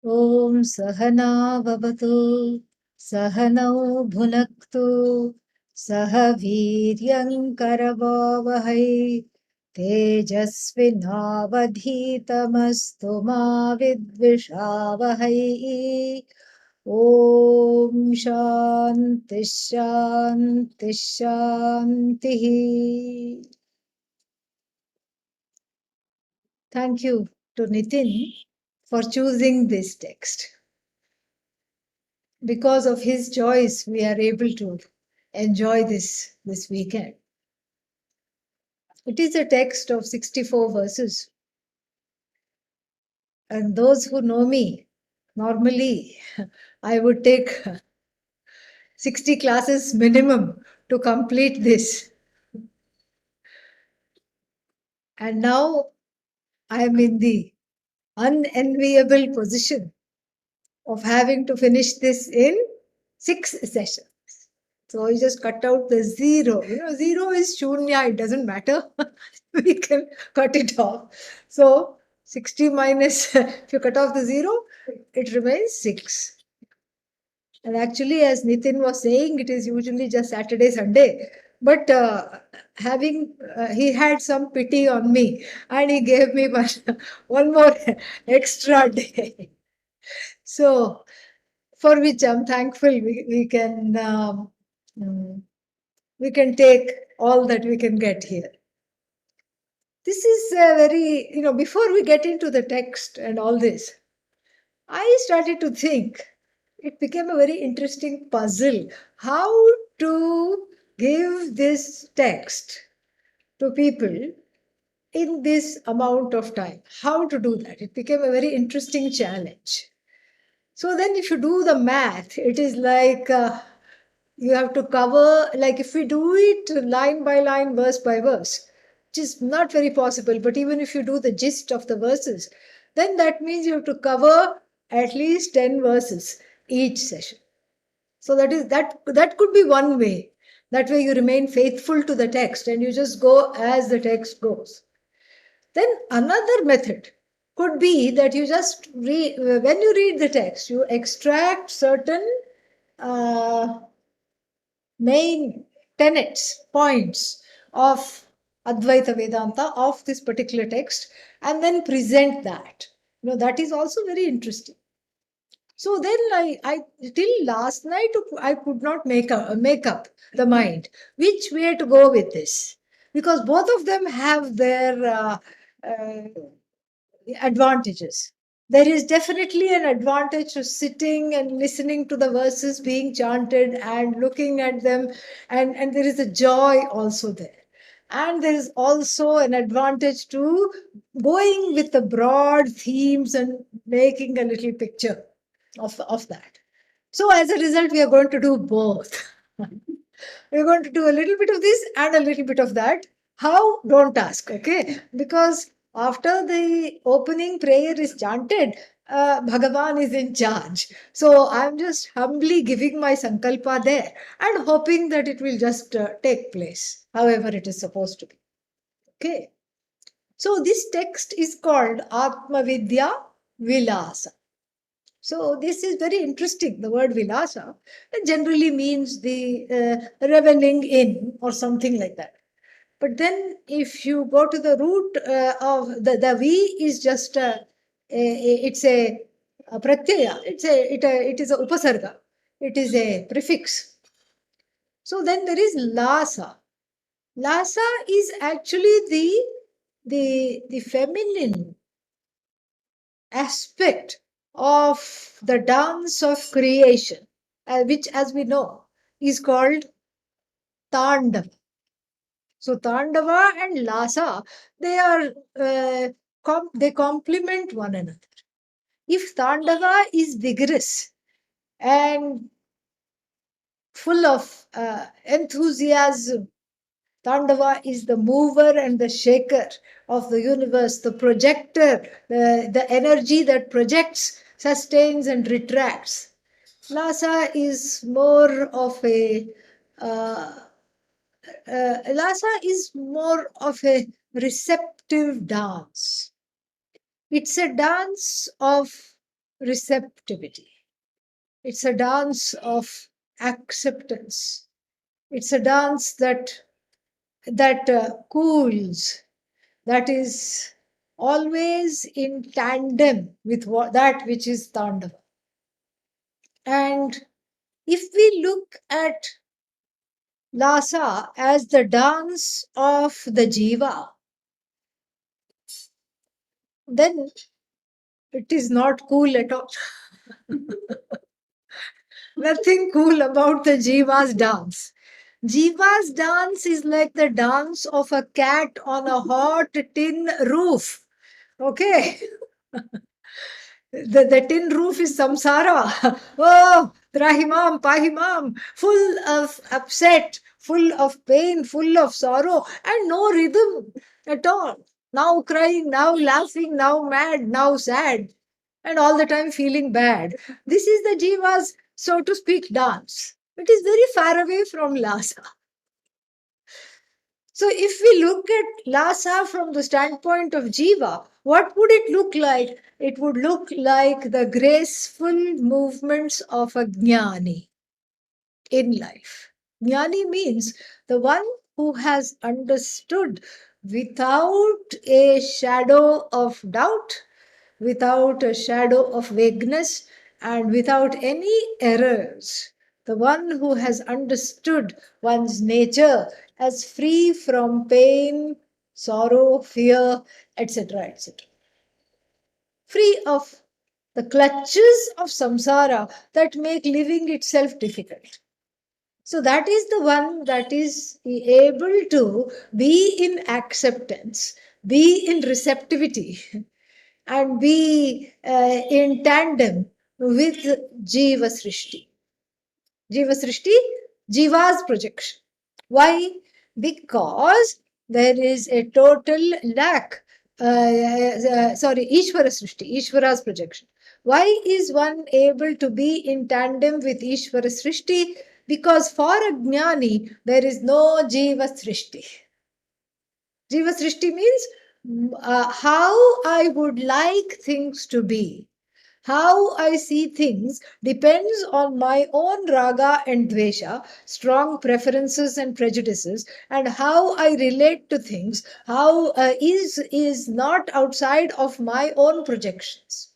Om Sahana Vavatu Sahanau Bhunaktu Sahaviryam Karavavahai Tejasvinavadhitamastu ma vidvishavahai. Om Shanti Shanti Shanti. Thank you to Nitin for choosing this text. Because of his choice, we are able to enjoy this weekend. It is a text of 64 verses. And those who know me, normally I would take 60 classes minimum to complete this. And now I am in the unenviable position of having to finish this in 6 sessions. So you just cut out the zero. Zero is shunya, it doesn't matter. We can cut it off. So 60 minus, if you cut off the zero, it remains 6. And actually, as Nitin was saying, it is usually just Saturday, Sunday. But he had some pity on me and he gave me one more extra day. So, for which I'm thankful. We can take all that we can get here. This is very, before we get into the text and all this, I started to think, it became a very interesting puzzle how to give this text to people in this amount of time. How to do that? It became a very interesting challenge. So then if you do the math, it is like you have to cover, like if we do it line by line, verse by verse, which is not very possible, but even if you do the gist of the verses, then that means you have to cover at least 10 verses each session. So that could be one way. That way you remain faithful to the text and you just go as the text goes. Then another method could be that you just read, when you read the text, you extract certain main tenets, points of Advaita Vedanta of this particular text and then present that. That is also very interesting. So then I till last night I could not make up the mind which way to go with this, because both of them have their advantages. There is definitely an advantage to sitting and listening to the verses being chanted and looking at them, and there is a joy also there. And there is also an advantage to going with the broad themes and making a little picture of that. So as a result, we are going to do both. We're going to do a little bit of this and a little bit of that. How? Don't ask, okay? Because after the opening prayer is chanted, Bhagavan is in charge. So I'm just humbly giving my sankalpa there and hoping that it will just take place, however it is supposed to be. Okay. So this text is called Atma Vidya Vilasa. So this is very interesting. The word vilasa generally means the reveling in or something like that. But then if you go to the root of the V is just it's a pratyaya. It is a upasarga. It is a prefix. So then there is lasa. Lasa is actually the feminine aspect of the dance of creation, which, as we know, is called Tandava. So Tandava and Lasa, they are they complement one another. If Tandava is vigorous and full of enthusiasm, Tandava is the mover and the shaker of the universe, the projector, the energy that projects, sustains, and retracts. Lasa is more of a Lasa is more of a receptive dance. It's a dance of receptivity. It's a dance of acceptance. It's a dance that cools, that is always in tandem with that which is Tandava. And if we look at Lasa as the dance of the Jiva, then it is not cool at all. Nothing cool about the Jiva's dance. Jiva's dance is like the dance of a cat on a hot tin roof. Okay. The tin roof is samsara. Oh, trahimam, pahimam, full of upset, full of pain, full of sorrow, and no rhythm at all. Now crying, now laughing, now mad, now sad, and all the time feeling bad. This is the Jiva's, so to speak, dance. It is very far away from Lasa. So if we look at Lasa from the standpoint of Jiva, what would it look like? It would look like the graceful movements of a jnani in life. Jnani means the one who has understood without a shadow of doubt, without a shadow of vagueness, and without any errors. The one who has understood one's nature as free from pain, sorrow, fear, etc., etc. Free of the clutches of samsara that make living itself difficult. So that is the one that is able to be in acceptance, be in receptivity, and be in tandem with Jiva Srishti. Jiva Srishti, Jiva's projection. Why? Because there is a total lack. Ishvara Srishti, Ishvara's projection. Why is one able to be in tandem with Ishvara Srishti? Because for a jnani, there is no Jiva Srishti. Jiva Srishti means how I would like things to be. How I see things depends on my own raga and dvesha, strong preferences and prejudices, and how I relate to things, how is not outside of my own projections.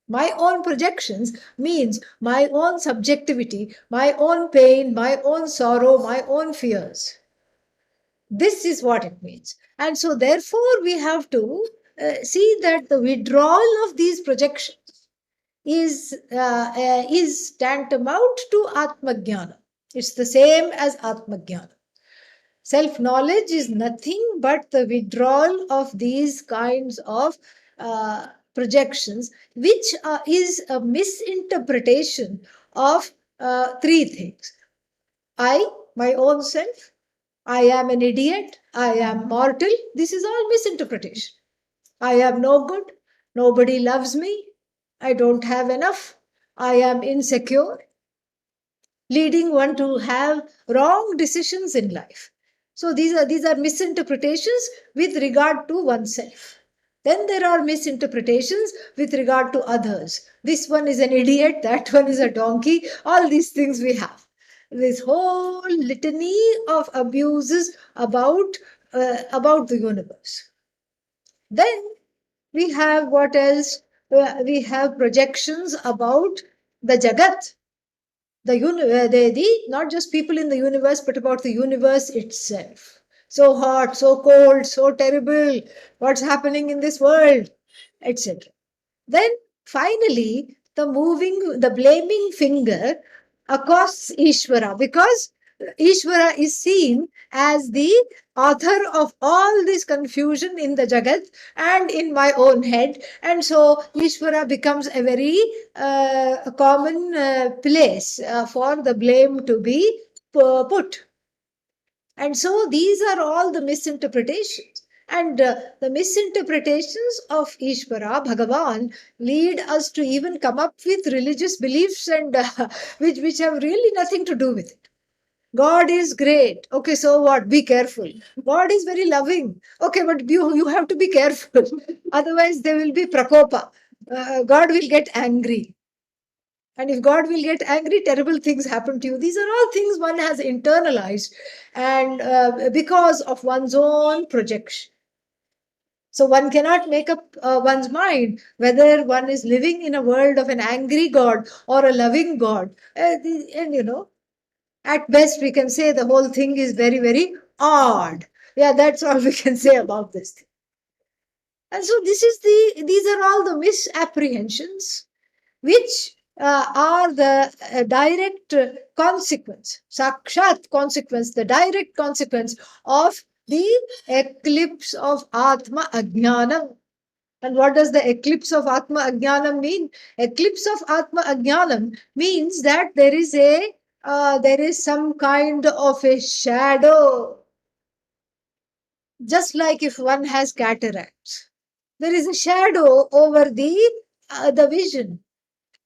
My own projections means my own subjectivity, my own pain, my own sorrow, my own fears. This is what it means. And so, therefore, we have to see that the withdrawal of these projections is tantamount to Atmajnana. It's the same as Atmajnana. Self-knowledge is nothing but the withdrawal of these kinds of projections, which is a misinterpretation of three things. I, my own self, I am an idiot, I am mortal. This is all misinterpretation. I am no good, nobody loves me, I don't have enough, I am insecure, leading one to have wrong decisions in life. So these are misinterpretations with regard to oneself. Then there are misinterpretations with regard to others. This one is an idiot, that one is a donkey, all these things we have. This whole litany of abuses about the universe. Then we have what else? We have projections about the Jagat, the not just people in the universe, but about the universe itself. So hot, so cold, so terrible, what's happening in this world, etc. Then finally, the blaming finger accosts Ishvara, because Ishvara is seen as the author of all this confusion in the Jagat and in my own head. And so Ishvara becomes a very common place for the blame to be put. And so these are all the misinterpretations. And the misinterpretations of Ishvara, Bhagavan, lead us to even come up with religious beliefs and which have really nothing to do with it. God is great. Okay, so what? Be careful. God is very loving. Okay, but you have to be careful. Otherwise, there will be prakopa. God will get angry. And if God will get angry, terrible things happen to you. These are all things one has internalized, and because of one's own projection. So one cannot make up one's mind whether one is living in a world of an angry God or a loving God. And at best we can say the whole thing is very, very odd. Yeah, that's all we can say about this thing. And so these are all the misapprehensions which are the direct consequence, sakshat consequence, the direct consequence of the eclipse of Atma Ajnanam. And what does the eclipse of Atma Ajnanam mean? Eclipse of Atma Ajnanam means that there is some kind of a shadow, just like if one has cataracts. There is a shadow over the vision,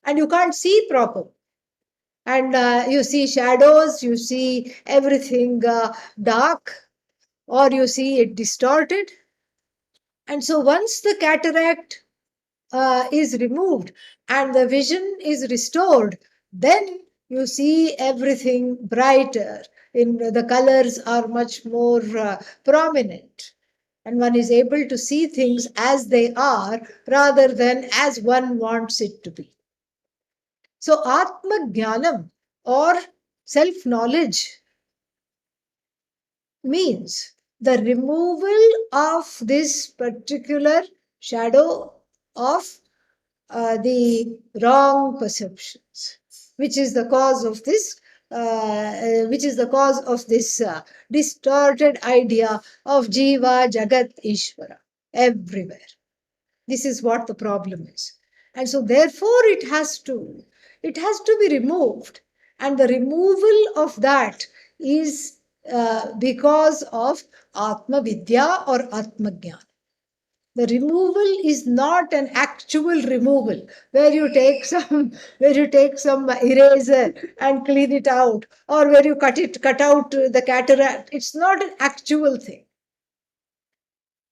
and you can't see properly. And you see shadows, you see everything dark, or you see it distorted. And so once the cataract is removed and the vision is restored, then you see everything brighter. The colors are much more prominent, and one is able to see things as they are rather than as one wants it to be. So Atma Jnanam, or self-knowledge, means the removal of this particular shadow of the wrong perceptions, which is the cause of this distorted idea of Jiva, Jagat, Ishvara everywhere. This is what the problem is. And so therefore it has to be removed. And the removal of that is because of Atma Vidya or Atma Jnana. The removal is not an actual removal where you take some eraser and clean it out, or where you cut out the cataract. It's not an actual thing.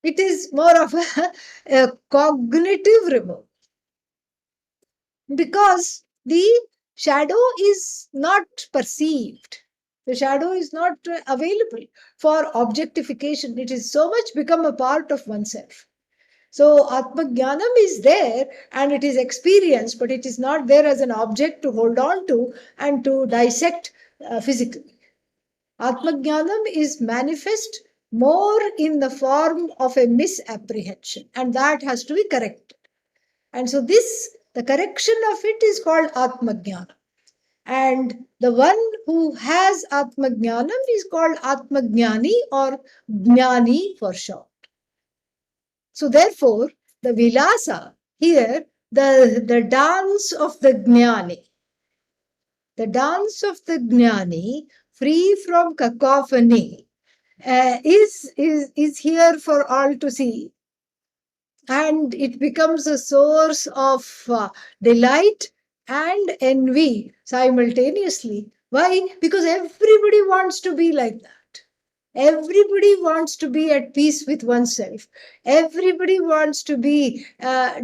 It is more of a cognitive removal, because the shadow is not perceived. The shadow is not available for objectification. It is so much become a part of oneself. So Atmajnanam is there and it is experienced, but it is not there as an object to hold on to and to dissect physically. Atmajnanam is manifest more in the form of a misapprehension, and that has to be corrected. And so the correction of it is called Atmajnana. And the one who has Atmajnanam is called Atmajnani, or Jnani for short. So therefore, the Vilasa here, the dance of the Jnani, free from cacophony, is here for all to see. And it becomes a source of delight and envy simultaneously. Why? Because everybody wants to be like that. Everybody wants to be at peace with oneself. Everybody wants to be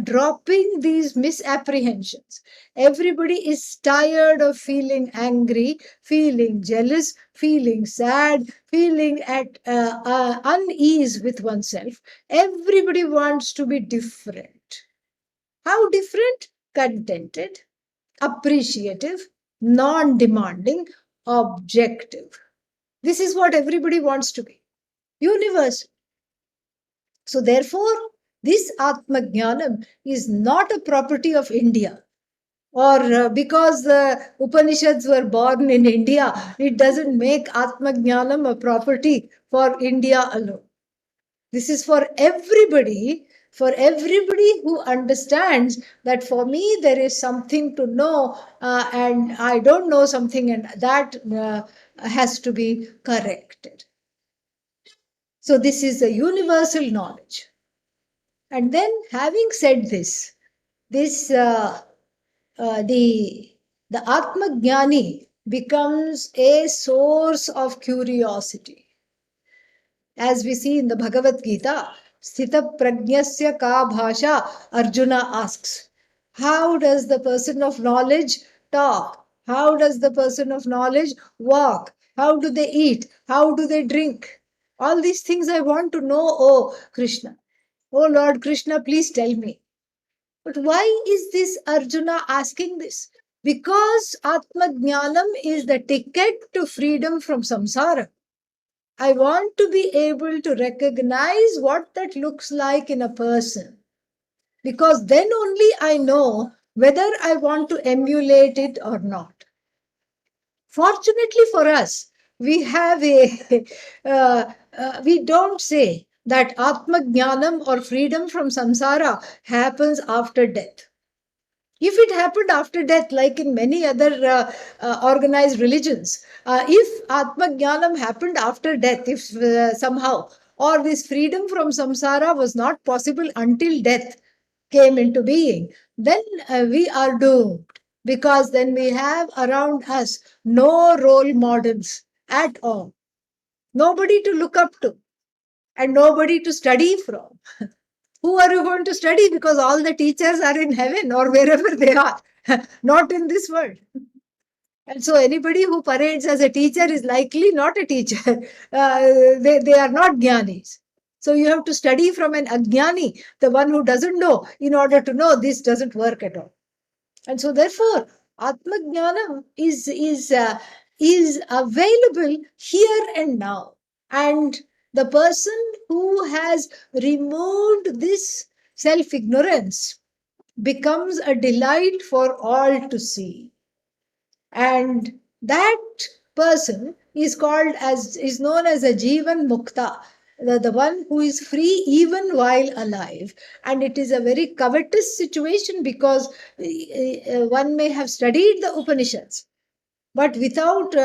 dropping these misapprehensions. Everybody is tired of feeling angry, feeling jealous, feeling sad, feeling at unease with oneself. Everybody wants to be different. How different? Contented, appreciative, non demanding, objective. This is what everybody wants to be. Universal. So therefore, this Atmajnanam is not a property of India. Or because the Upanishads were born in India, it doesn't make Atmajnanam a property for India alone. This is for everybody who understands that for me there is something to know and I don't know something, and that has to be corrected. So this is a universal knowledge. And then, having said this the Atmajnani becomes a source of curiosity. As we see in the Bhagavad Gita, Sthita Prajnasya Ka Bhasha, Arjuna asks. How does the person of knowledge talk? How does the person of knowledge walk? How do they eat? How do they drink? All these things I want to know, oh Krishna. Oh Lord Krishna, please tell me. But why is this Arjuna asking this? Because Atma Jnanam is the ticket to freedom from samsara. I want to be able to recognize what that looks like in a person, because then only I know whether I want to emulate it or not. Fortunately for us, we have a, we don't say that Atma Jnanam or freedom from samsara happens after death. If it happened after death, like in many other organized religions, if Atma Jnanam happened after death, if somehow, or this freedom from samsara was not possible until death came into being, then we are doomed, because then we have around us no role models at all, nobody to look up to, and nobody to study from. Who are you going to study? Because all the teachers are in heaven or wherever they are, not in this world. And so anybody who parades as a teacher is likely not a teacher. They are not jnanis. So you have to study from an ajnani, the one who doesn't know, in order to know this doesn't work at all. And so therefore, Atma Jnanam is available here and now. And the person who has removed this self-ignorance becomes a delight for all to see. And that person is called as, is known as a jeevan mukta, the one who is free even while alive. And it is a very covetous situation, because one may have studied the Upanishads, but without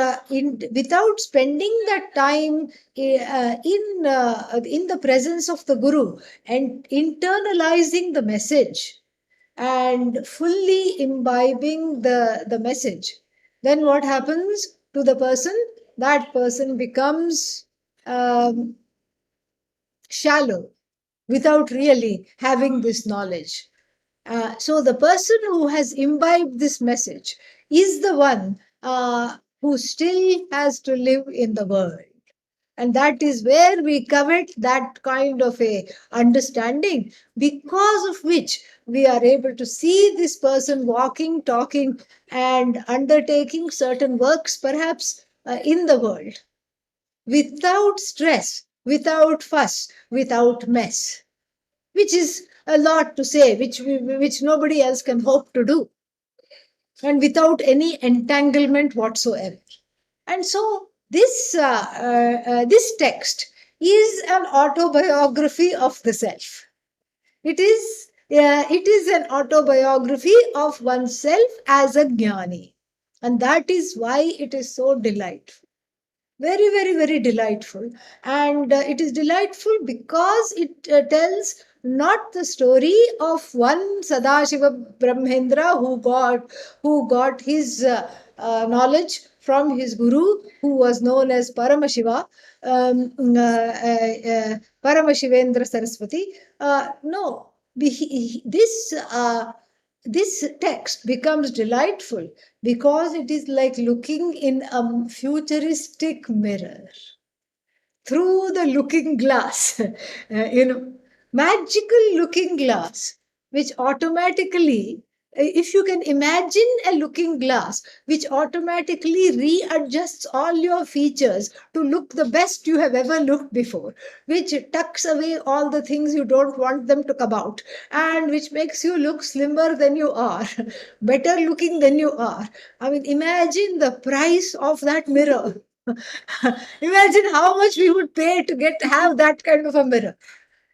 spending that time in the presence of the Guru and internalizing the message and fully imbibing the message, then what happens to the person? That person becomes um, shallow without really having this knowledge. So the person who has imbibed this message is the one who still has to live in the world. And that is where we covet that kind of a understanding, because of which we are able to see this person walking, talking, and undertaking certain works, perhaps in the world, without stress, without fuss, without mess, which is a lot to say, which nobody else can hope to do, and without any entanglement whatsoever. And so this text is an autobiography of the self. It is an autobiography of oneself as a jnani, and that is why it is so delightful. Very, very, very delightful. And it is delightful because it tells not the story of one Sadashiva Brahmendra who got his knowledge from his guru, who was known as Paramashiva, Paramashivendra Saraswati. No, this text becomes delightful because it is like looking in a futuristic mirror through the looking glass, magical looking glass, which automatically, if you can imagine a looking glass which automatically readjusts all your features to look the best you have ever looked before, which tucks away all the things you don't want them to come out, and which makes you look slimmer than you are, better looking than you are. I mean, imagine the price of that mirror. Imagine how much we would pay to have that kind of a mirror.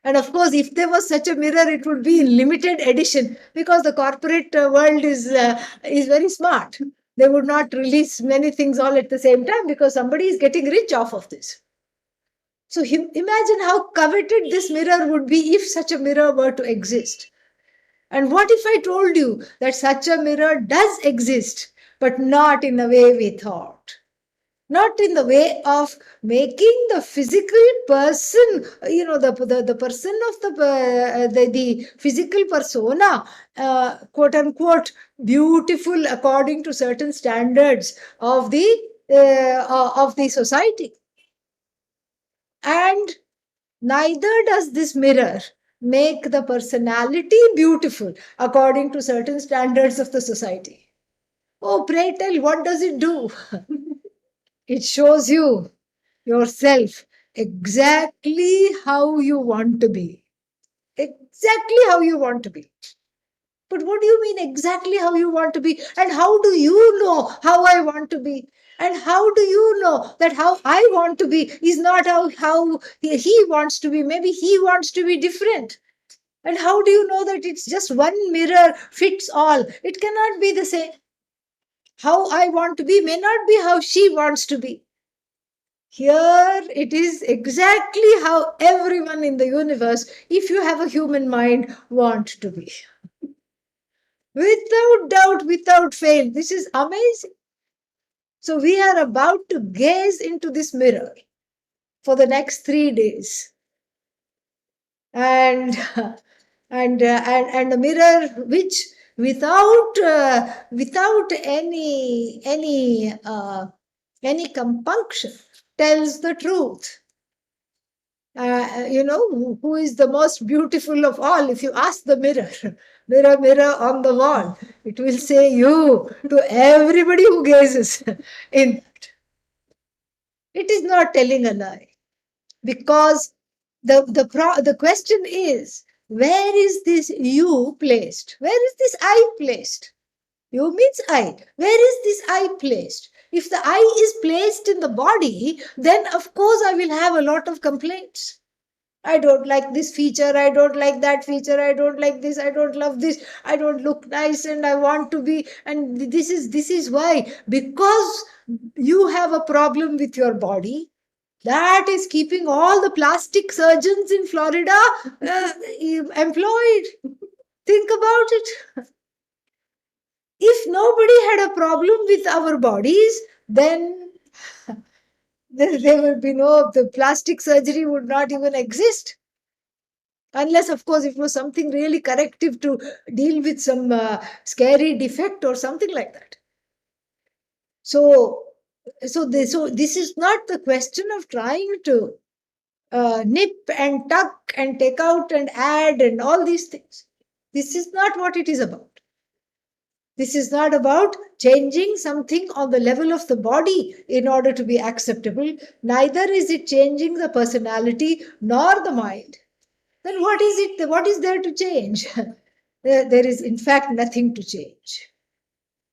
And of course, if there was such a mirror, it would be in limited edition, because the corporate world is very smart. They would not release many things all at the same time, because somebody is getting rich off of this. So imagine how coveted this mirror would be if such a mirror were to exist. And what if I told you that such a mirror does exist, but not in the way we thought? not in the way of making the physical person, the person of the physical persona, quote unquote, beautiful according to certain standards of the society. And neither does this mirror make the personality beautiful according to certain standards of the society. Oh, pray tell, what does it do? It shows you yourself exactly how you want to be. Exactly how you want to be. But what do you mean exactly how you want to be? And how do you know how I want to be? And how do you know that how I want to be is not how he wants to be? Maybe he wants to be different. And how do you know that it's just one mirror fits all? It cannot be the same. How I want to be may not be how she wants to be. Here it is exactly how everyone in the universe, if you have a human mind, want to be. Without doubt, without fail. This is amazing. So we are about to gaze into this mirror for the next 3 days. And and the mirror which without any compunction tells the truth. Who is the most beautiful of all? If you ask the mirror, mirror, mirror on the wall, it will say you to everybody who gazes in that. It is not telling a lie, because the question is, where is this you placed? Where is this I placed? You means I. Where is this I placed? If the I is placed in the body, then of course I will have a lot of complaints. I don't like this feature, I don't like that feature, I don't like this, I don't love this, I don't look nice, and I want to be. And this is why. Because you have a problem with your body that is keeping all the plastic surgeons in Florida employed. Think about it. If nobody had a problem with our bodies, then there would be the plastic surgery would not even exist. Unless, of course, it was something really corrective to deal with some scary defect or something like that. So this is not the question of trying to nip and tuck and take out and add and all these things. This is not what it is about. This is not about changing something on the level of the body in order to be acceptable. Neither is it changing the personality nor the mind. Then what is it? What is there to change? There is, in fact, nothing to change.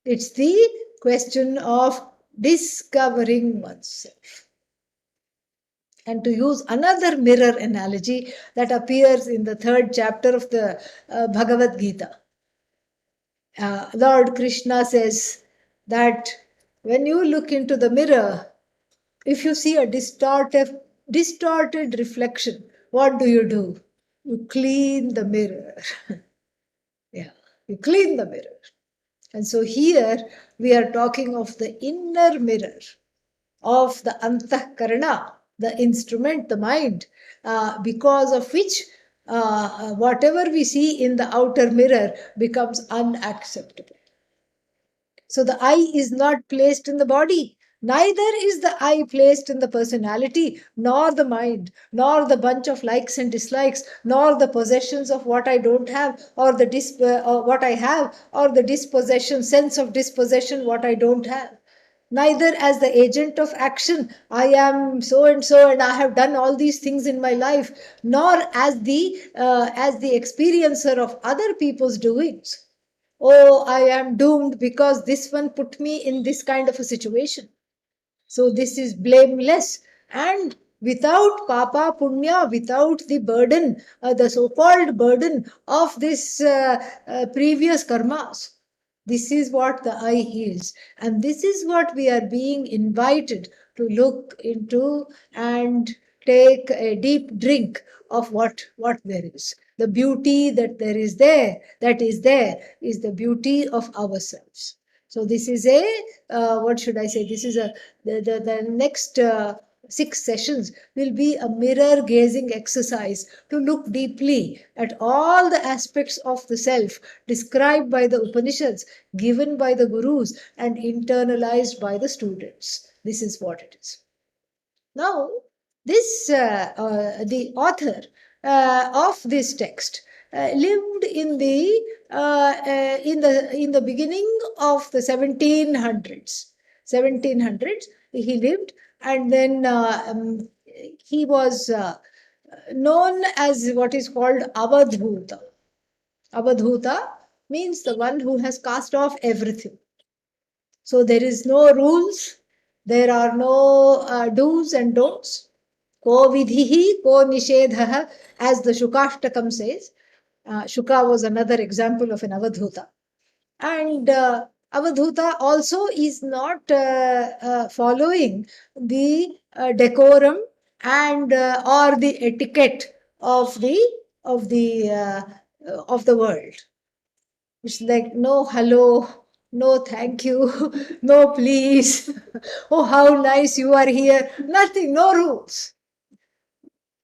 It's the question of discovering oneself. And to use another mirror analogy that appears in the 3rd chapter of the Bhagavad Gita, Lord Krishna says that when you look into the mirror, if you see a distorted reflection, what do? You clean the mirror. Yeah, you clean the mirror. And so here we are talking of the inner mirror, of the antahkarana, the instrument, the mind, because of which whatever we see in the outer mirror becomes unacceptable. So the I is not placed in the body. Neither is the I placed in the personality, nor the mind, nor the bunch of likes and dislikes, nor the possessions of what I don't have, or or what I have, or the dispossession, sense of dispossession, what I don't have. Neither as the agent of action, I am so and I have done all these things in my life, nor as the experiencer of other people's doings. Oh, I am doomed because this one put me in this kind of a situation. So this is blameless and without papa punya, without the burden, the so-called burden of this previous karmas. This is what the I is. And this is what we are being invited to look into and take a deep drink of what there is. The beauty that is there, is the beauty of ourselves. So this is a what should I say? This is a the next 6 sessions will be a mirror gazing exercise to look deeply at all the aspects of the self described by the Upanishads, given by the gurus, and internalized by the students. This is what it is. Now, the author of this text lived in the beginning of the 1700s. 1700s he lived, and then he was known as what is called Avadhuta. Avadhuta means the one who has cast off everything. So there is no rules, there are no do's and don'ts. Ko vidhihi, ko nishedhaha, as the Shukashtakam says. Shuka was another example of an Avadhuta. And Avadhuta also is not following the decorum and or the etiquette of the world. It's like no hello, no thank you, no please. Oh, how nice you are here. Nothing, no rules.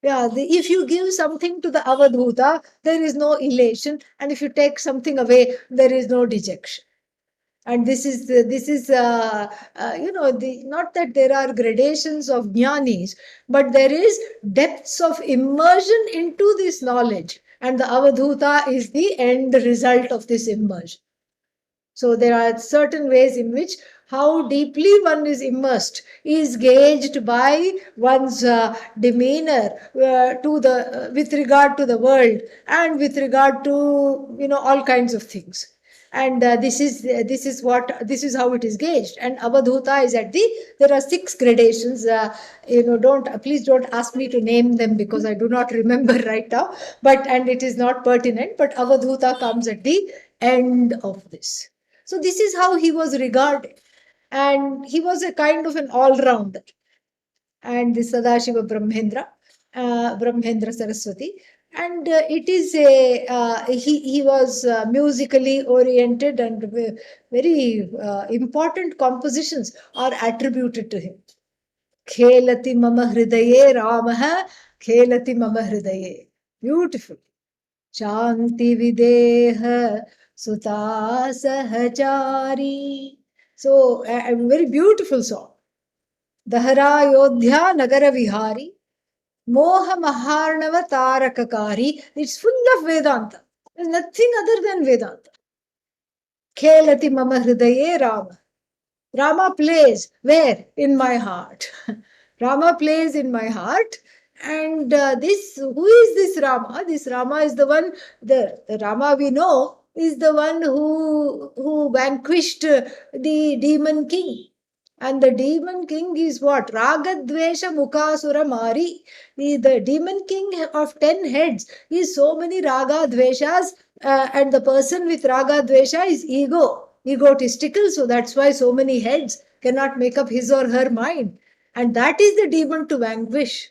Yeah, if you give something to the Avadhuta, there is no elation, and if you take something away, there is no dejection. And this is not that there are gradations of jnanis, but there is depths of immersion into this knowledge, and the Avadhuta is the end result of this immersion. So there are certain ways in which how deeply one is immersed is gauged by one's demeanor with regard to the world and with regard to all kinds of things. And this is how it is gauged. And Avadhuta is there are 6 gradations. Please don't ask me to name them because I do not remember right now. And it is not pertinent. But Avadhuta comes at the end of this. So this is how he was regarded. And he was a kind of an all-rounder. And the Sadashiva Brahmendra Saraswati. And it is he was musically oriented, and very important compositions are attributed to him. Khelati mama hridaye Ramah, Khelati mama hridaye. Beautiful. Shanti videha Suta Sahachari. So, a very beautiful song. Dahara Yodhya Nagara Vihari, Moha Maharnava Tarakakari. It's full of Vedanta. There's nothing other than Vedanta. Khelati Mama Hridaye Rama. Rama plays where? In my heart. Rama plays in my heart. And who is this Rama? This Rama is the one, the Rama we know is the one who vanquished the demon king. And the demon king is what? Ragadvesha Mukasura Mari. The demon king of 10 heads is so many Raga Dveshas, and the person with Raga Dvesha is egotistical. So that's why so many heads cannot make up his or her mind. And that is the demon to vanquish.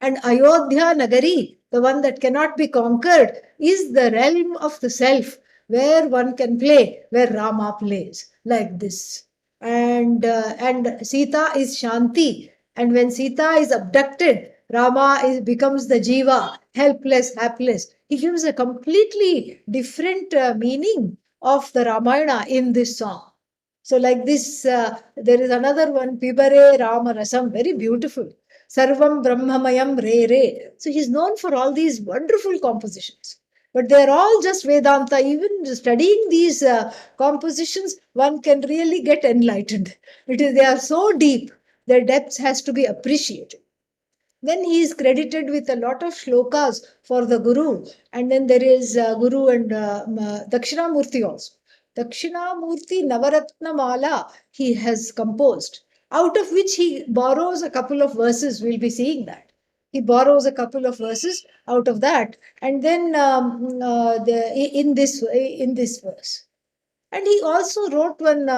And Ayodhya Nagari, the one that cannot be conquered, is the realm of the self where one can play, where Rama plays, like this. And Sita is Shanti. And when Sita is abducted, Rama becomes the Jiva, helpless, hapless. He gives a completely different meaning of the Ramayana in this song. So like this, there is another one, Pibare Rama Rasam, very beautiful. Sarvam Brahmamayam Re Re. So he's known for all these wonderful compositions. But they're all just Vedanta. Even studying these compositions, one can really get enlightened. They are so deep, their depth has to be appreciated. Then he is credited with a lot of shlokas for the Guru. And then there is Guru and Dakshinamurti also. Dakshinamurti Navaratna Mala he has composed, out of which he borrows a couple of verses. We'll be seeing that. He borrows a couple of verses out of that, and then in this verse. And he also wrote one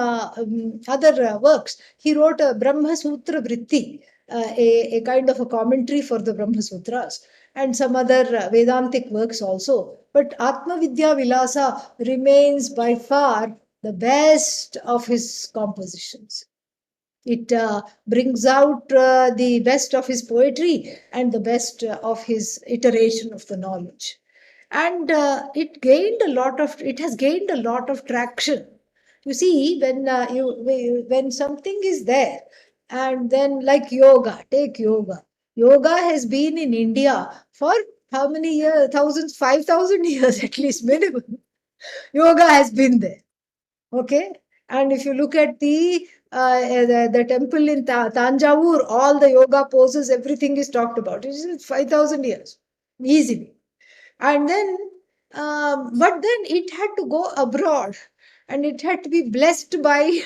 other works. He wrote a Brahma Sutra Vritti, a kind of a commentary for the Brahma Sutras, and some other Vedantic works also. But Atma Vidya Vilasa remains by far the best of his compositions. It brings out the best of his poetry and the best of his iteration of the knowledge. And it has gained a lot of traction. You see, when something is there, and then like yoga, take yoga. Yoga has been in India for how many years? Thousands, 5,000 years at least minimum. Yoga has been there. Okay. And if you look at the temple in Tanjavur, all the yoga poses, everything is talked about. It is 5,000 years, easily. And then, but then it had to go abroad, and it had to be blessed by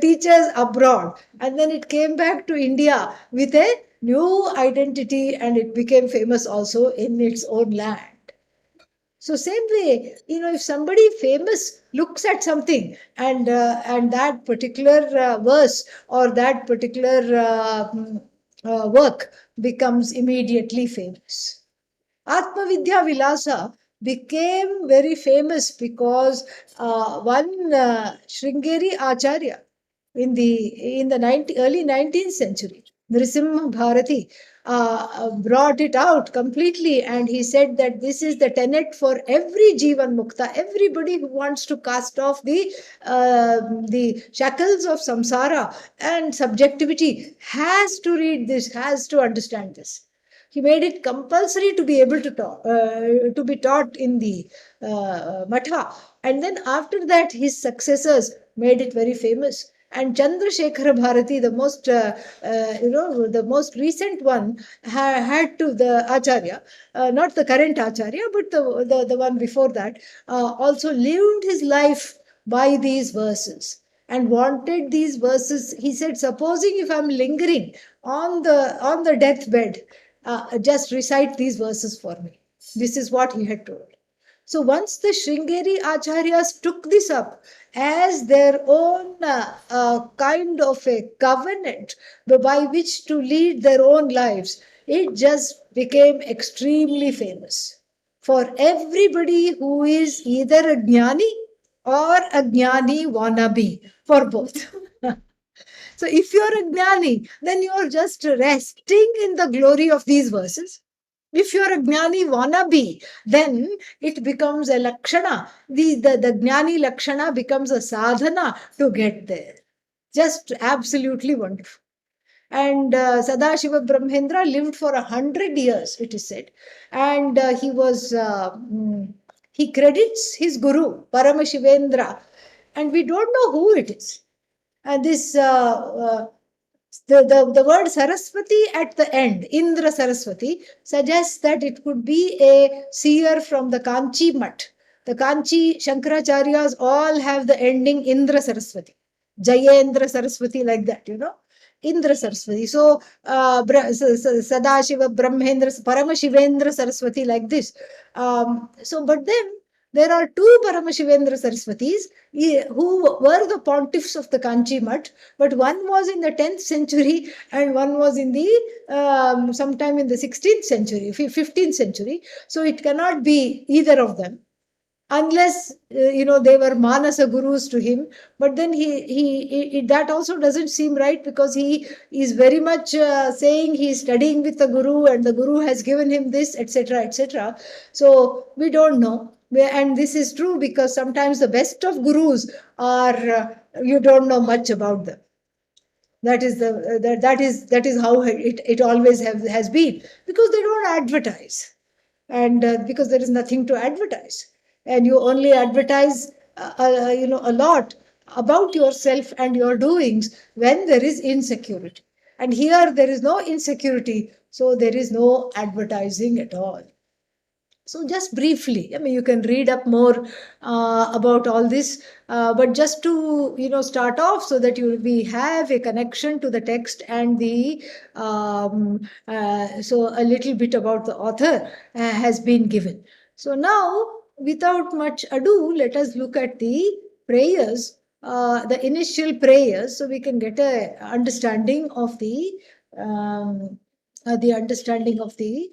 teachers abroad. And then it came back to India with a new identity, and it became famous also in its own land. So same way, if somebody famous looks at something, and that particular verse or that particular work becomes immediately famous. Atma Vidya Vilasa became very famous because one Sringeri Acharya in the early 19th century, Nrisimha Bharati, brought it out completely, and he said that this is the tenet for every jeevan mukta. Everybody who wants to cast off the shackles of samsara and subjectivity has to read this, has to understand this. He made it compulsory to be able to be taught in the matha. And then after that, his successors made it very famous. And Chandrasekhara Bharathi, the most recent one, had to the Acharya, not the current Acharya, but the one before that, also lived his life by these verses and wanted these verses. He said, supposing if I'm lingering on the deathbed, just recite these verses for me. This is what he had told. So once the Sringeri Acharyas took this up as their own kind of a covenant by which to lead their own lives, it just became extremely famous for everybody who is either a jnani or a jnani wannabe, for both. So if you're a jnani, then you're just resting in the glory of these verses. If you're a jnani wannabe, then it becomes a lakshana. The jnani lakshana becomes a sadhana to get there. Just absolutely wonderful. And Sadashiva Brahmendra lived for 100 years, it is said. And he credits his guru, Paramashivendra. And we don't know who it is. And the word Saraswati at the end, Indra Saraswati, suggests that it could be a seer from the Kanchi Mutt. The Kanchi Shankaracharyas all have the ending Indra Saraswati, Jayendra Saraswati, like that, Indra Saraswati. So, Sadashiva Brahmendra, Paramashivendra Saraswati, like this. But then there are two Paramashivendra Saraswatis who were the pontiffs of the Kanchi Mutt, but one was in the 10th century and one was in the sometime in the 16th century, 15th century. So it cannot be either of them, unless they were manasa gurus to him. But then he that also doesn't seem right, because he is very much saying he is studying with the guru and the guru has given him this, etc., etc. So we don't know. And this is true because sometimes the best of gurus are you don't know much about them. That is how it always has been, because they don't advertise, and because there is nothing to advertise, and you only advertise a lot about yourself and your doings when there is insecurity. And here there is no insecurity, so there is no advertising at all. So just briefly, I mean, you can read up more about all this, but just to start off, so that we have a connection to the text and so a little bit about the author has been given. So now, without much ado, let us look at the prayers, the initial prayers, so we can get a understanding of the understanding of the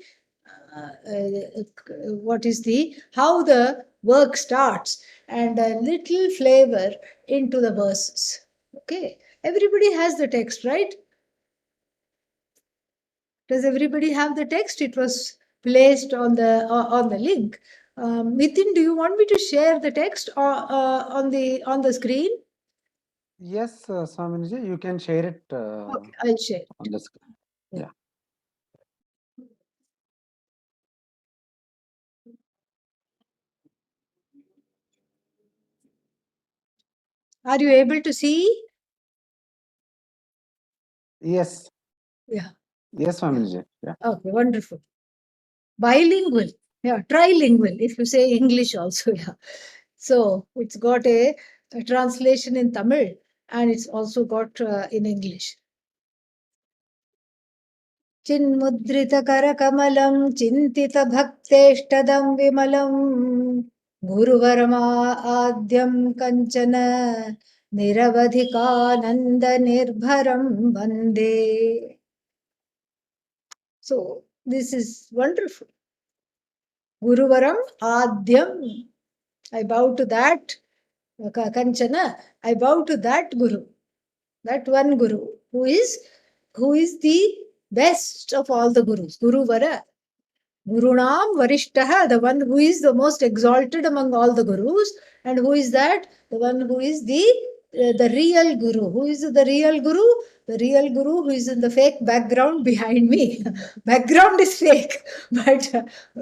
how the work starts. and a little flavor into the verses. Okay, everybody has the text, right? Does everybody have the text? It was placed on the link. Nitin, do you want me to share the text on the screen? Yes, Swamiji, you can share it Okay, I'll share. on the screen. Yeah. Yeah. Are you able to see? Yes. Yeah. Yes, Yeah. Swamiji. Yeah. Okay, wonderful. Bilingual. Yeah, trilingual, if you say English also. Yeah. So it's got a translation in Tamil and it's also got in English. चिन्मुद्रितकरकमलं चिन्तितभक्तेष्टदं विमलं गुरुवरमा आद्यं कञ्चन निरवधिकानन्दनिर्भरं वन्दे. So this is wonderful. Guruvaram Adyam. I bow to that. Kanchana. I bow to that Guru. That one Guru who is the best of all the Gurus. Guruvara. Gurunam Varishtaha, the one who is the most exalted among all the Gurus. And who is that? The one who is the real Guru. Who is the real Guru? The real Guru who is in the fake background behind me. Background is fake, but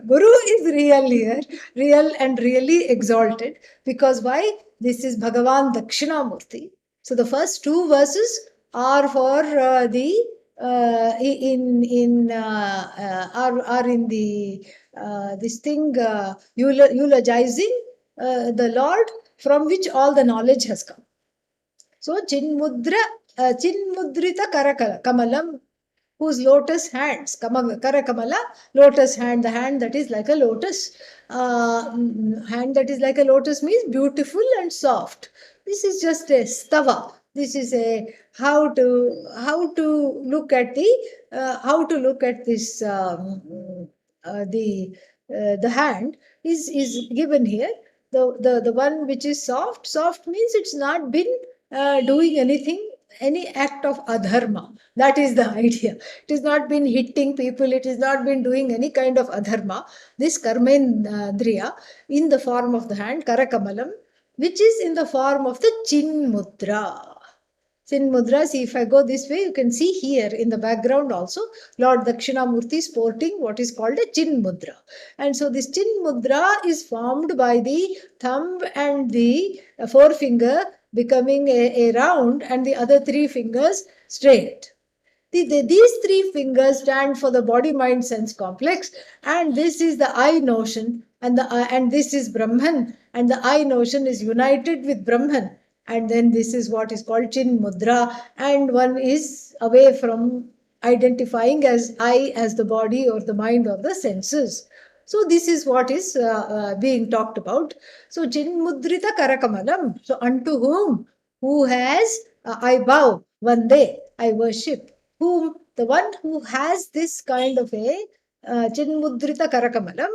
Guru is real here, real and really exalted. Because why? This is Bhagavan Dakshinamurti. So the first two verses are for the are in the this thing eulogizing the Lord from which all the knowledge has come. So Chinmudrita Kamalam, whose lotus hands, Karakamala, lotus hand, the hand that is like a lotus. Hand that is like a lotus means beautiful and soft. This is just a stava. This is a how to look at this the hand is given here. The one which is soft. Soft means it's not been doing anything, any act of adharma. That is the idea. It has not been hitting people. It has not been doing any kind of adharma. This karmendriya in the form of the hand, karakamalam, which is in the form of the chin mudra. Chin mudra, see if I go this way, you can see here in the background also, Lord Dakshinamurti sporting what is called a chin mudra. And so this chin mudra is formed by the thumb and the forefinger becoming a round and the other three fingers straight. These three fingers stand for the body mind sense complex, and this is the I notion, and this is Brahman, and the I notion is united with Brahman, and then this is what is called chin mudra, and one is away from identifying as I as the body or the mind or the senses. So this is what is being talked about. So chin mudrita karakamalam. So unto whom? Who has I bow one day, I worship. Whom? The one who has this kind of a chinmudrita karakamalam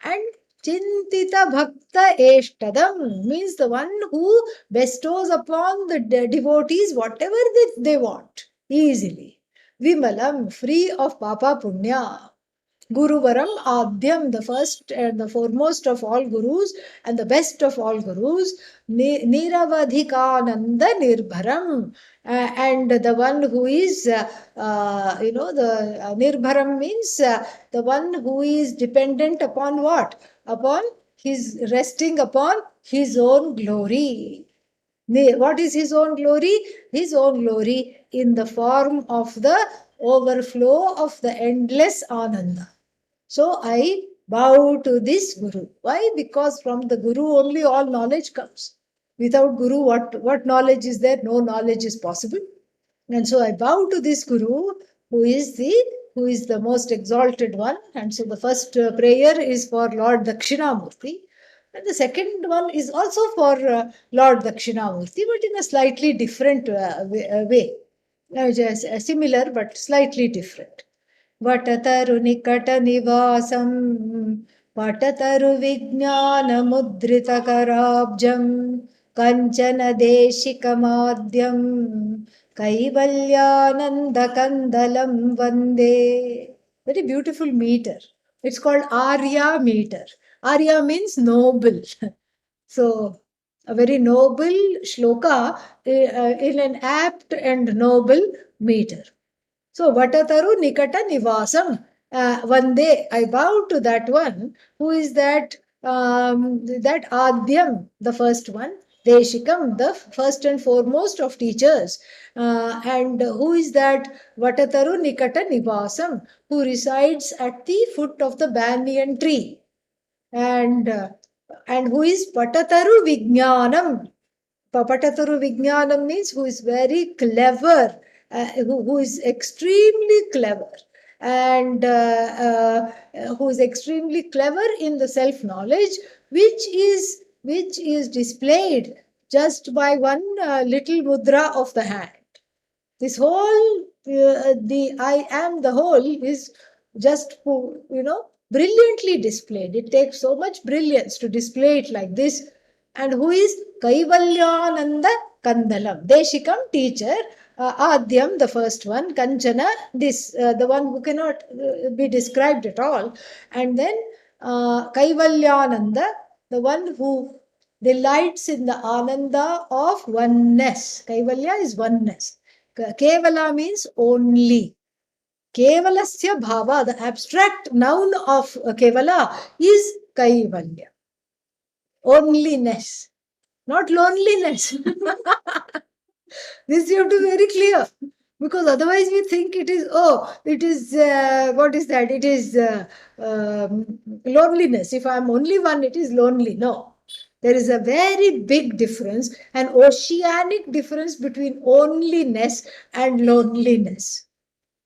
and chintita bhakta eshtadam means the one who bestows upon the devotees whatever they want easily. Vimalam, free of papa punya. Guruvaram Adyam, the first and the foremost of all gurus and the best of all gurus, Niravadhikananda Nirbharam, and the one who is, the Nirbharam means the one who is dependent upon what? Upon his resting upon his own glory. What is his own glory? His own glory in the form of the overflow of the endless Ananda. So I bow to this Guru. Why? Because from the Guru only all knowledge comes. Without Guru, what knowledge is there? No knowledge is possible. And so I bow to this Guru who is the most exalted one. And so the first prayer is for Lord Dakshinamurti. And the second one is also for Lord Dakshinamurti, but in a slightly different way. Just similar but slightly different. वटतरुनिकटनिवासं पठतरु विज्ञानमुद्रितकराब्जं कञ्चन देशिकमाद्यं कैवल्यानन्दकन्दलं वन्दे. Very beautiful meter. It's called Arya meter. Arya means noble. So, a very noble shloka in an apt and noble meter. So, Vatataru Nikata Nivasam. One day I bow to that one who is that Adyam, the first one, Deshikam, the first and foremost of teachers. And who is that Vatataru Nikata Nivasam, who resides at the foot of the banyan tree. And who is Patataru Vijnanam. Papatataru Vijnanam means who is very clever, who is extremely clever, and who is extremely clever in the self knowledge, which is displayed just by one little mudra of the hand. This whole the I am the whole is just brilliantly displayed. It takes so much brilliance to display it like this. And who is Kaivalyananda Kandalam? Deshikam, teacher. Adyam, the first one. Kanchana, this the one who cannot be described at all. And then Kaivalyananda, the one who delights in the ananda of oneness. Kaivalya is oneness. Kevala means only. Kevalasya bhava, the abstract noun of Kevala is Kaivalya. Onlyness, not loneliness. This you have to be very clear. Because otherwise we think it is, what is that? It is loneliness. If I am only one, it is lonely. No. There is a very big difference, an oceanic difference between onlyness and loneliness.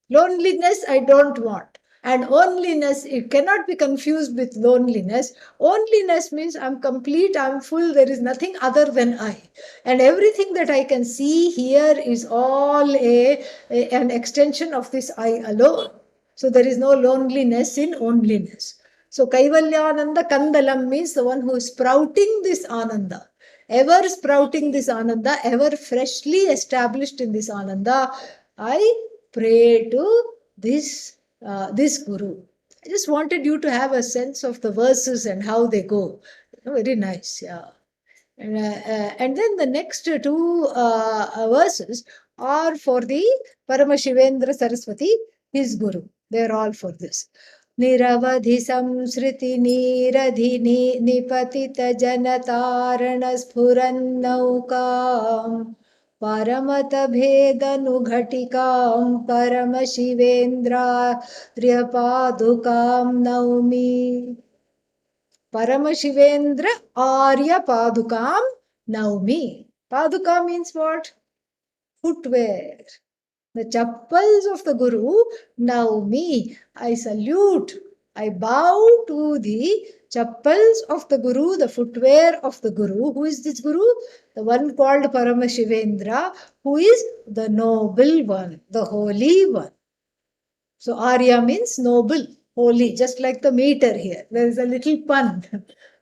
Loneliness, I don't want. And onlyness, it cannot be confused with loneliness. Onlyness means I'm complete, I'm full, there is nothing other than I. And everything that I can see here is all an extension of this I alone. So there is no loneliness in onlyness. So Kaivalyananda Kandalam means the one who is sprouting this Ananda, ever sprouting this Ananda, ever freshly established in this Ananda. I pray to this Guru. I just wanted you to have a sense of the verses and how they go. Very nice, yeah. And then the next two verses are for the Paramashivendra Saraswati, his Guru. They are all for this. निरवधि संसृति नीरधि निपतित जनतारण स्फुरन्नौकाम् परमत भेदनुघटिकां परमशिवेन्द्रार्यपादुकां नौमि. Paramashivedra Arya Padukam Naumi. Paduka means what? Footwear. The chappals of the Guru, Naumi. I salute, I bow to the chappals of the Guru, the footwear of the Guru. Who is this Guru? The one called Paramashivendra, who is the noble one, the holy one. So Arya means noble, holy, just like the meter here. There is a little pun.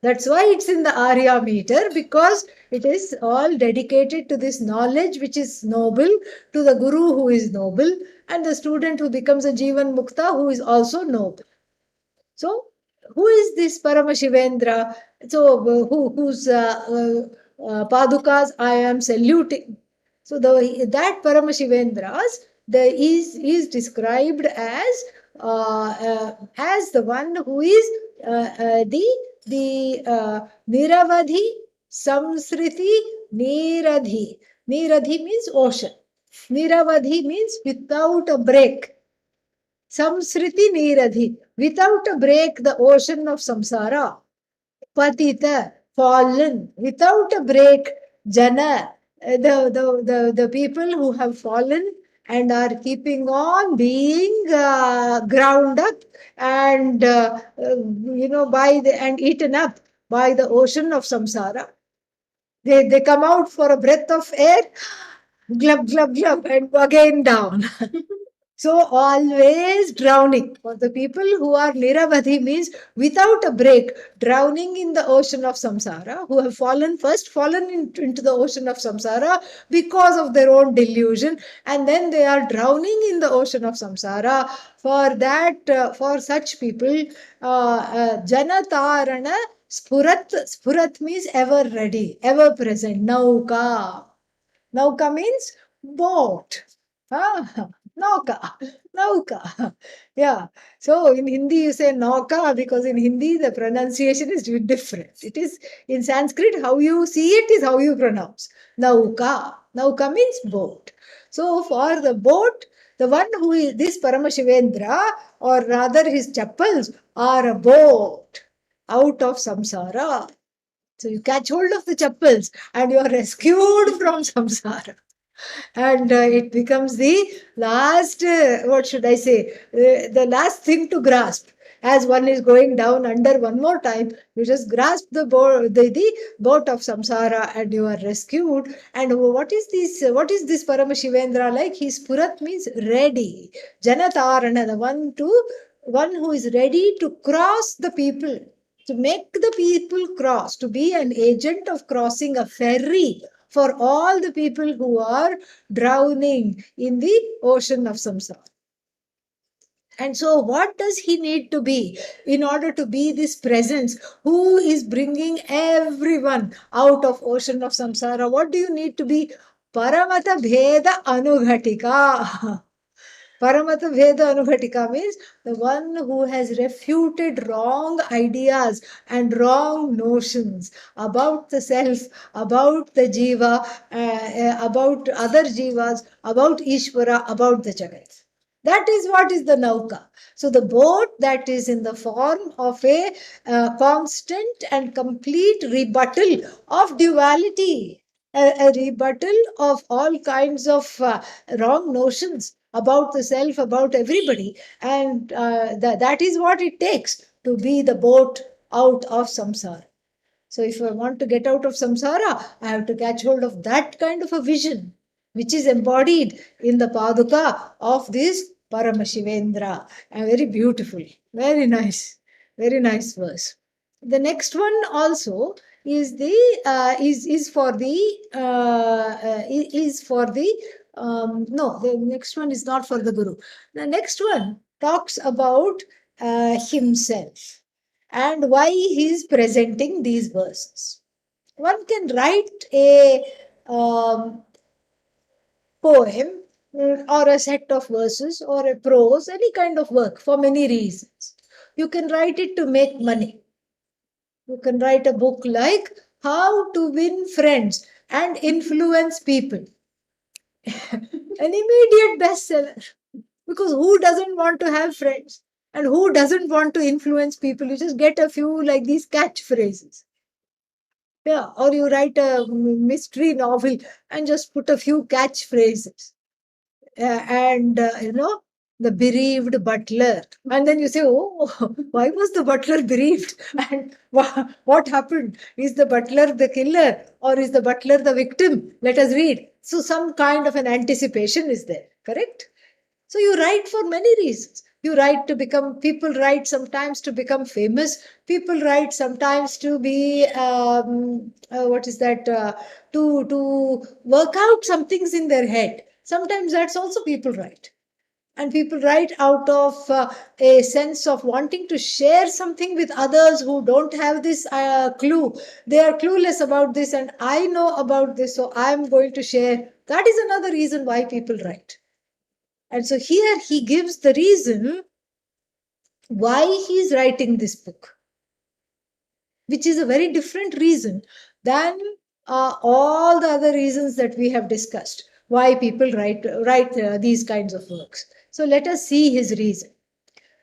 That's why it's in the Arya meter, because it is all dedicated to this knowledge which is noble, to the Guru who is noble, and the student who becomes a jeevan mukta who is also noble. So, who is this Paramashivendra? So, whose padukas I am saluting. So, that Paramashivendras is described as the one who is the Niravadhi Samsriti Niradhi. Niradhi means ocean. Niravadhi means without a break. Samsriti Niradhi, without a break, the ocean of samsara. Patita, fallen, without a break. Jana, the people who have fallen and are keeping on being ground up and and eaten up by the ocean of samsara. They come out for a breath of air, glub glub glub, and again down. So always drowning. For the people who are niravadhi means without a break, drowning in the ocean of samsara, who have fallen into the ocean of samsara because of their own delusion, and then they are drowning in the ocean of samsara. For that, for such people, janatarana spurat means ever ready, ever present. Nauka. Nauka means boat. Ah, nauka, nauka. Yeah. So in Hindi you say nauka because in Hindi the pronunciation is different. It is in Sanskrit how you see it is how you pronounce. Nauka. Nauka means boat. So for the boat, the one who is this Paramashivendra, or rather his chappals, are a boat out of samsara. So you catch hold of the chappals and you are rescued from samsara. And it becomes the last, what should I say, the last thing to grasp. As one is going down under one more time, you just grasp the boat of samsara and you are rescued. And what is this? What is this Paramashivendra like? His purat means ready. Janatarana, the one who is ready to cross the people, to make the people cross, to be an agent of crossing a ferry for all the people who are drowning in the ocean of samsara. And so, what does he need to be in order to be this presence who is bringing everyone out of ocean of samsara? What do you need to be? Paramata Bheda Anughatika. Paramata Veda Anughatika means the one who has refuted wrong ideas and wrong notions about the self, about the jiva, about other jivas, about Ishvara, about the Jagat. That is what is the nauka. So the boat that is in the form of a constant and complete rebuttal of duality, a rebuttal of all kinds of wrong notions about the self, about everybody. And that is what it takes to be the boat out of samsara. So if I want to get out of samsara, I have to catch hold of that kind of a vision, which is embodied in the paduka of this Paramashivendra. And very beautiful, very nice verse. The next one also is the is for the is for the no, the next one is not for the guru. The next one talks about himself and why he is presenting these verses. One can write a poem, or a set of verses or a prose, any kind of work for many reasons. You can write it to make money. You can write a book like How to Win Friends and Influence People. An immediate bestseller. Because who doesn't want to have friends? And who doesn't want to influence people? You just get a few like these catchphrases. Yeah, or you write a mystery novel and just put a few catchphrases. And the bereaved butler, and then you say, oh, why was the butler bereaved? And what happened? Is the butler the killer or is the butler the victim? Let us read. So some kind of an anticipation is there, correct? So you write for many reasons. You write to become, people write sometimes to become famous. People write sometimes to be, what is that, to work out some things in their head. Sometimes that's also people write. And people write out of a sense of wanting to share something with others who don't have this clue. They are clueless about this, and I know about this, so I'm going to share. That is another reason why people write. And so here he gives the reason why he is writing this book, which is a very different reason than all the other reasons that we have discussed why people write these kinds of works. So let us see his reason.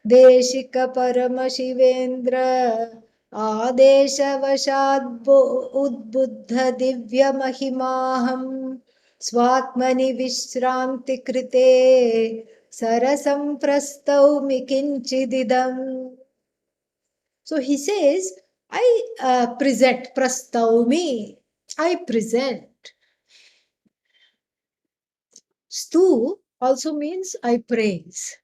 Deshika Parama Shivendra Adeshavashad Udbuddha Divya Mahimaham Svatmani Vishranti Krite Sarasam Prastaumi Kinchididam. So he says, I present, I present. Stu also means I praise.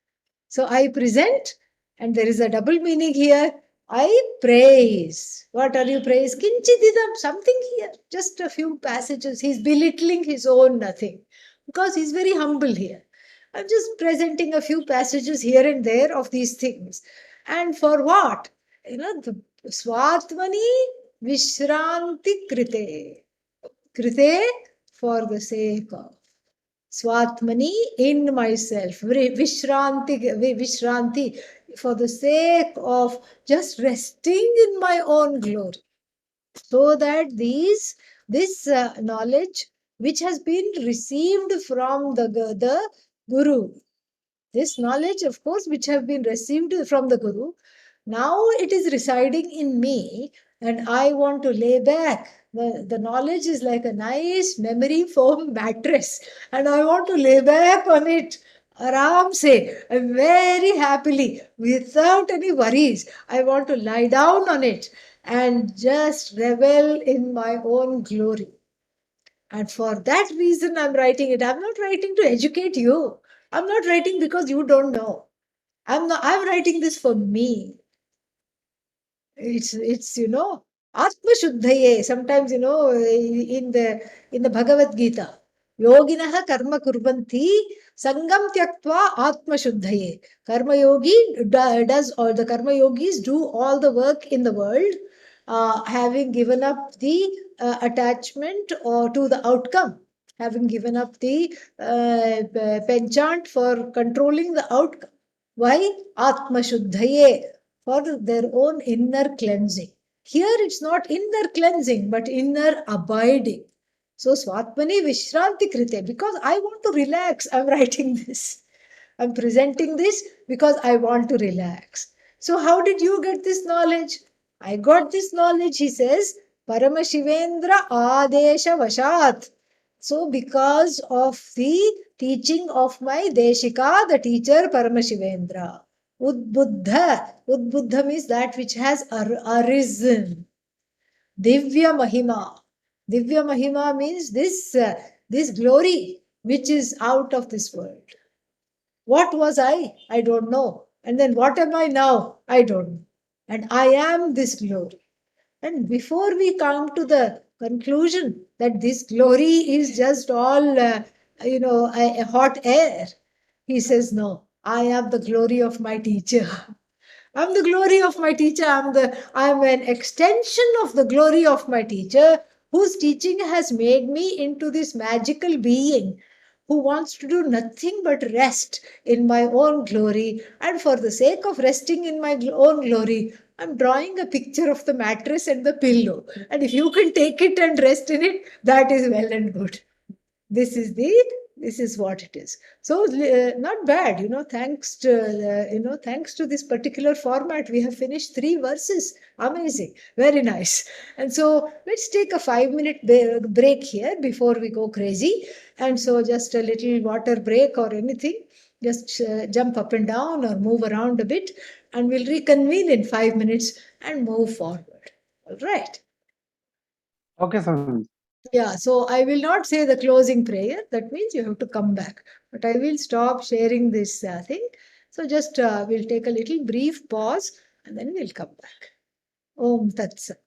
So I present, and there is a double meaning here. I praise. What are you praise? Kinchididam, something here. Just a few passages. He's belittling his own nothing because he's very humble here. I'm just presenting a few passages here and there of these things. And for what? The Svatmani Vishranti Krite. Krite, for the sake of. Svatmani, in myself. Vishranti, for the sake of just resting in my own glory. So that this knowledge which has been received from the Guru, this knowledge, of course, which have been received from the Guru, now it is residing in me, and I want to lay back. The knowledge is like a nice memory foam mattress, and I want to lay back on it. Aram se, very happily, without any worries. I want to lie down on it and just revel in my own glory. And for that reason, I'm writing it. I'm not writing to educate you. I'm not writing because you don't know. I'm writing this for me. It's Atma Shuddhaye. Sometimes, in the Bhagavad Gita, Yoginaha karma kurvanti sangam tyaktva Atma Shuddhaye. Karma yogi does all the karma yogis do all the work in the world, having given up the attachment or to the outcome, having given up the penchant for controlling the outcome. Why? Atma Shuddhaye, for their own inner cleansing. Here it's not inner cleansing, but inner abiding. So Swatmani Vishranti Krite, because I want to relax, I'm writing this. I'm presenting this because I want to relax. So how did you get this knowledge? I got this knowledge, he says, Paramashivendra Adesha Vashat. So because of the teaching of my Deshika, the teacher Paramashivendra. Udbuddha means that which has arisen. Divya Mahima. Divya Mahima means this glory which is out of this world. What was I? I don't know. And then what am I now? I don't know. And I am this glory. And before we come to the conclusion that this glory is just all, a hot air, he says, no, I am the glory of my teacher. I'm the glory of my teacher. I'm an extension of the glory of my teacher, whose teaching has made me into this magical being who wants to do nothing but rest in my own glory. And for the sake of resting in my own glory, I'm drawing a picture of the mattress and the pillow. And if you can take it and rest in it, that is well and good. This is what it is. So not bad, thanks to this particular format, we have finished 3 verses. Amazing, very nice. And so let's take a 5-minute break here before we go crazy. And so just a little water break or anything, just jump up and down or move around a bit, and we'll reconvene in 5 minutes and move forward. All right. Okay, Swami. Yeah, so I will not say the closing prayer. That means you have to come back. But I will stop sharing this thing. So just we'll take a little brief pause and then we'll come back. Om Tat Sat.